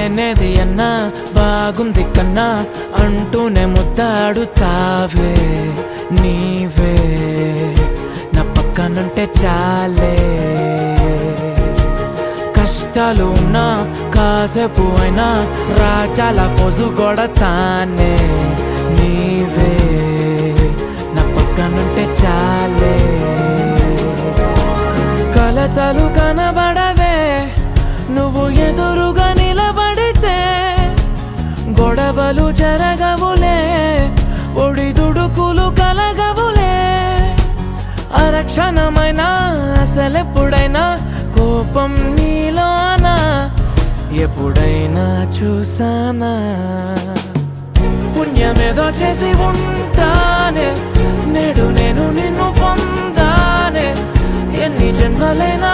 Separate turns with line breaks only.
లేనేది అన్నా బాగుంది కన్నా అంటూనే ముద్దాడుతావే నీవే నా పక్కనుంటే చాలే కష్టాలు ఉన్నా కాసేపు అయినా రాజాల ఫోజు కొడతానే నీవే నా పక్కనుంటే చాలే కలతలు కనబడవే నువ్వు ఎదురుగా నిలబడితే గొడవలు జరగవులే ఒడిదుడుకులు కలగవులే అరక్షణమైనా అసలెప్పుడైనా కోపం నీలోనా ఎప్పుడైనా చూసానా పుణ్యమేదో చేసి ఉంటానే నేడు నేను నిన్ను పొందానే ఎన్ని జన్మలైనా